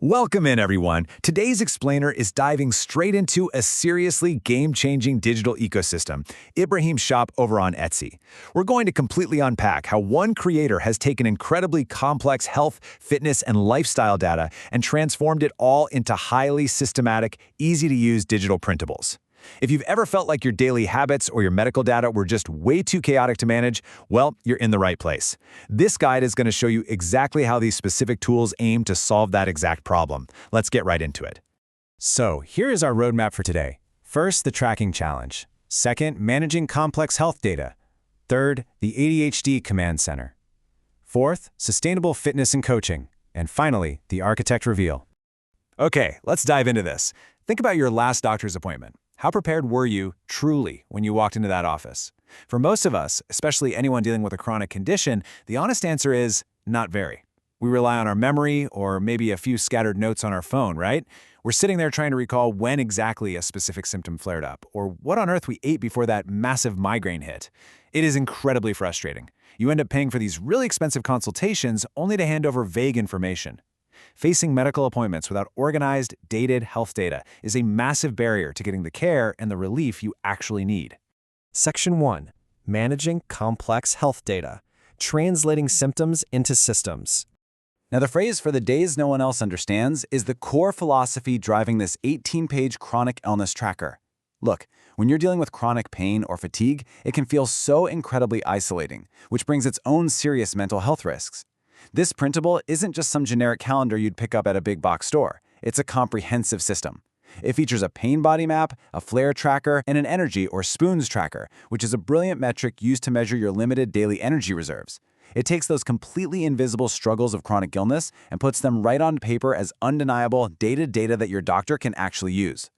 Welcome in, everyone. Today's explainer is diving straight into a seriously game-changing digital ecosystem, Ibrahim's shop over on Etsy. We're going to completely unpack how one creator has taken incredibly complex health, fitness, and lifestyle data and transformed it all into highly systematic, easy-to-use digital printables. If you've ever felt like your daily habits or your medical data were just way too chaotic to manage, well, you're in the right place. This guide is going to show you exactly how these specific tools aim to solve that exact problem. Let's get right into it. So, here is our roadmap for today. First, the tracking challenge. Second, managing complex health data. Third, the ADHD command center. Fourth, sustainable fitness and coaching. And finally, the architect reveal. Okay, let's dive into this. Think about your last doctor's appointment. How prepared were you, truly, when you walked into that office? For most of us, especially anyone dealing with a chronic condition, the honest answer is not very. We rely on our memory or maybe a few scattered notes on our phone, right? We're sitting there trying to recall when exactly a specific symptom flared up or what on earth we ate before that massive migraine hit. It is incredibly frustrating. You end up paying for these really expensive consultations only to hand over vague information. Facing medical appointments without organized, dated health data is a massive barrier to getting the care and the relief you actually need. Section 1. Managing complex health data. Translating symptoms into systems. Now, the phrase "for the days no one else understands" is the core philosophy driving this 18-page chronic illness tracker. Look, when you're dealing with chronic pain or fatigue, it can feel so incredibly isolating, which brings its own serious mental health risks. This printable isn't just some generic calendar you'd pick up at a big box store. It's a comprehensive system. It features a pain body map, a flare tracker, and an energy or spoons tracker, which is a brilliant metric used to measure your limited daily energy reserves. It takes those completely invisible struggles of chronic illness and puts them right on paper as undeniable, dated data that your doctor can actually use.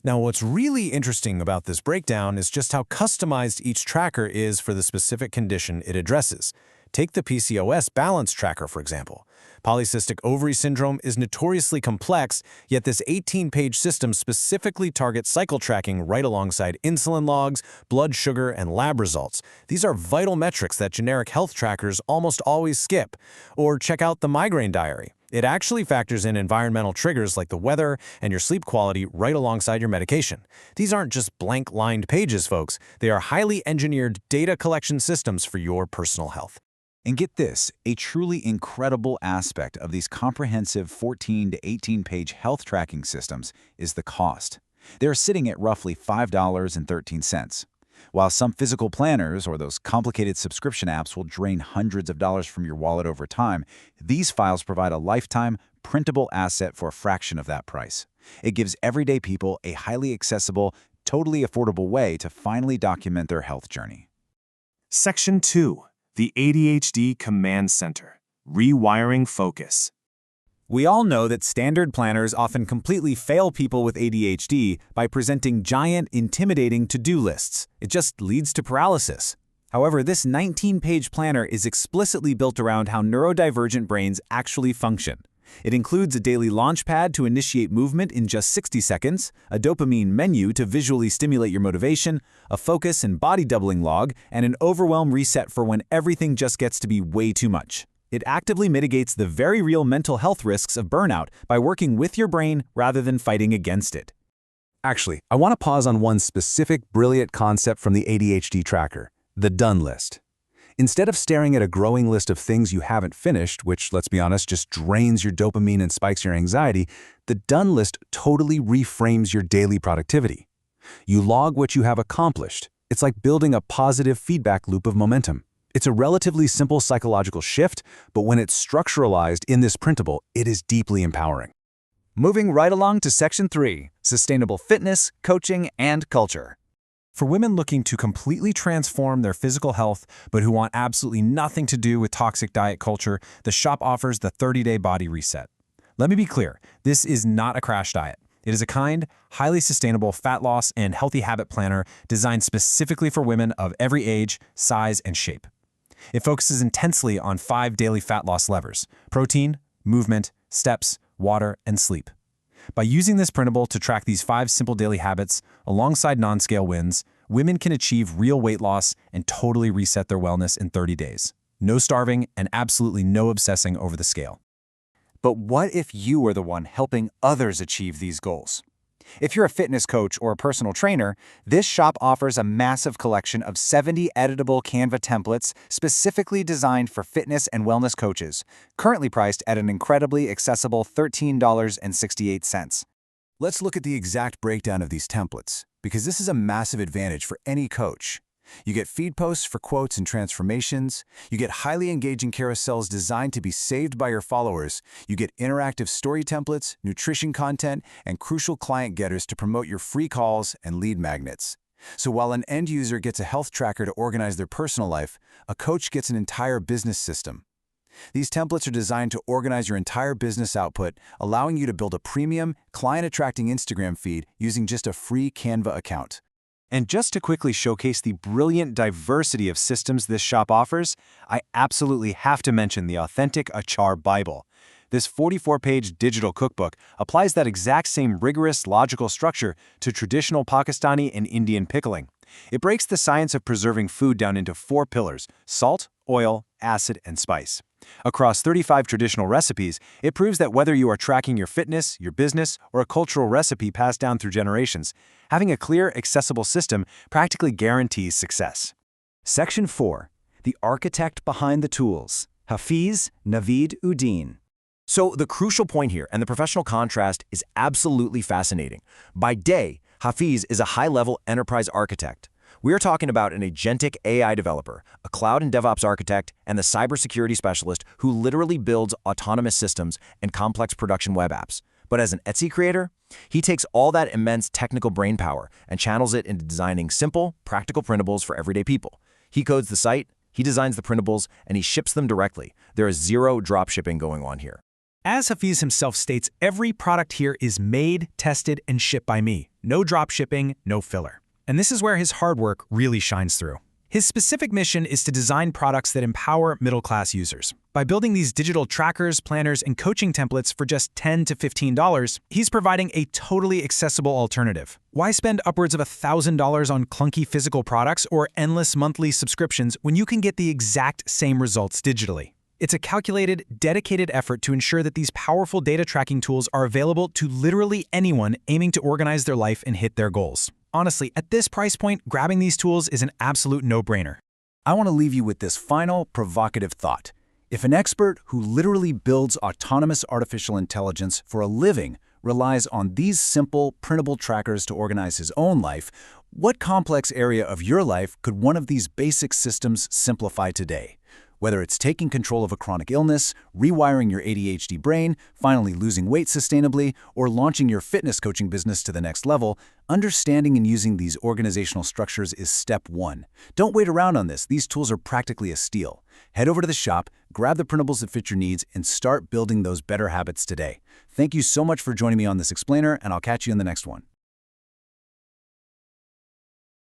Now, what's really interesting about this breakdown is just how customized each tracker is for the specific condition it addresses. Take the PCOS Balance Tracker, for example. Polycystic ovary syndrome is notoriously complex, yet this 18-page system specifically targets cycle tracking right alongside insulin logs, blood sugar, and lab results. These are vital metrics that generic health trackers almost always skip. Or check out the Migraine Diary. It actually factors in environmental triggers like the weather and your sleep quality right alongside your medication. These aren't just blank-lined pages, folks. They are highly engineered data collection systems for your personal health. And get this, a truly incredible aspect of these comprehensive 14 to 18-page health tracking systems is the cost. They're sitting at roughly $5.13. While some physical planners or those complicated subscription apps will drain hundreds of dollars from your wallet over time, these files provide a lifetime, printable asset for a fraction of that price. It gives everyday people a highly accessible, totally affordable way to finally document their health journey. Section 2. The ADHD Command Center. Rewiring focus. We all know that standard planners often completely fail people with ADHD by presenting giant, intimidating to-do lists. It just leads to paralysis. However, this 19-page planner is explicitly built around how neurodivergent brains actually function. It includes a daily launch pad to initiate movement in just 60 seconds, a dopamine menu to visually stimulate your motivation, a focus and body doubling log, and an overwhelm reset for when everything just gets to be way too much. It actively mitigates the very real mental health risks of burnout by working with your brain rather than fighting against it. Actually, I want to pause on one specific brilliant concept from the ADHD tracker, the done list. Instead of staring at a growing list of things you haven't finished, which, let's be honest, just drains your dopamine and spikes your anxiety, the done list totally reframes your daily productivity. You log what you have accomplished. It's like building a positive feedback loop of momentum. It's a relatively simple psychological shift, but when it's structuralized in this printable, it is deeply empowering. Moving right along to Section 3, Sustainable Fitness, Coaching, and Culture. For women looking to completely transform their physical health, but who want absolutely nothing to do with toxic diet culture, the shop offers the 30-day body reset. Let me be clear, this is not a crash diet. It is a kind, highly sustainable fat loss and healthy habit planner designed specifically for women of every age, size, and shape. It focuses intensely on 5 daily fat loss levers: protein, movement, steps, water, and sleep. By using this printable to track these 5 simple daily habits alongside non-scale wins, women can achieve real weight loss and totally reset their wellness in 30 days. No starving and absolutely no obsessing over the scale. But what if you are the one helping others achieve these goals? If you're a fitness coach or a personal trainer, this shop offers a massive collection of 70 editable Canva templates specifically designed for fitness and wellness coaches, currently priced at an incredibly accessible $13.68. Let's look at the exact breakdown of these templates, because this is a massive advantage for any coach. You get feed posts for quotes and transformations. You get highly engaging carousels designed to be saved by your followers. You get interactive story templates, nutrition content, and crucial client getters to promote your free calls and lead magnets. So while an end user gets a health tracker to organize their personal life, a coach gets an entire business system. These templates are designed to organize your entire business output, allowing you to build a premium, client-attracting Instagram feed using just a free Canva account. And just to quickly showcase the brilliant diversity of systems this shop offers, I absolutely have to mention the authentic Achar Bible. This 44-page digital cookbook applies that exact same rigorous, logical structure to traditional Pakistani and Indian pickling. It breaks the science of preserving food down into 4 pillars: salt, oil, acid, and spice. Across 35 traditional recipes, it proves that whether you are tracking your fitness, your business, or a cultural recipe passed down through generations, having a clear, accessible system practically guarantees success. Section 4. The Architect Behind the Tools. Hafiz Naveed Uddin. So the crucial point here, and the professional contrast, is absolutely fascinating. By day, Hafiz is a high-level enterprise architect. We are talking about an agentic AI developer, a cloud and DevOps architect, and the cybersecurity specialist who literally builds autonomous systems and complex production web apps. But as an Etsy creator, he takes all that immense technical brainpower and channels it into designing simple, practical printables for everyday people. He codes the site, he designs the printables, and he ships them directly. There is zero drop shipping going on here. As Hafiz himself states, every product here is made, tested, and shipped by me. No drop shipping, no filler. And this is where his hard work really shines through. His specific mission is to design products that empower middle-class users. By building these digital trackers, planners, and coaching templates for just $10 to $15, he's providing a totally accessible alternative. Why spend upwards of $1,000 on clunky physical products or endless monthly subscriptions when you can get the exact same results digitally? It's a calculated, dedicated effort to ensure that these powerful data tracking tools are available to literally anyone aiming to organize their life and hit their goals. Honestly, at this price point, grabbing these tools is an absolute no-brainer. I want to leave you with this final, provocative thought. If an expert who literally builds autonomous artificial intelligence for a living relies on these simple, printable trackers to organize his own life, what complex area of your life could one of these basic systems simplify today? Whether it's taking control of a chronic illness, rewiring your ADHD brain, finally losing weight sustainably, or launching your fitness coaching business to the next level, understanding and using these organizational structures is step 1. Don't wait around on this. These tools are practically a steal. Head over to the shop, grab the printables that fit your needs, and start building those better habits today. Thank you so much for joining me on this explainer, and I'll catch you in the next one.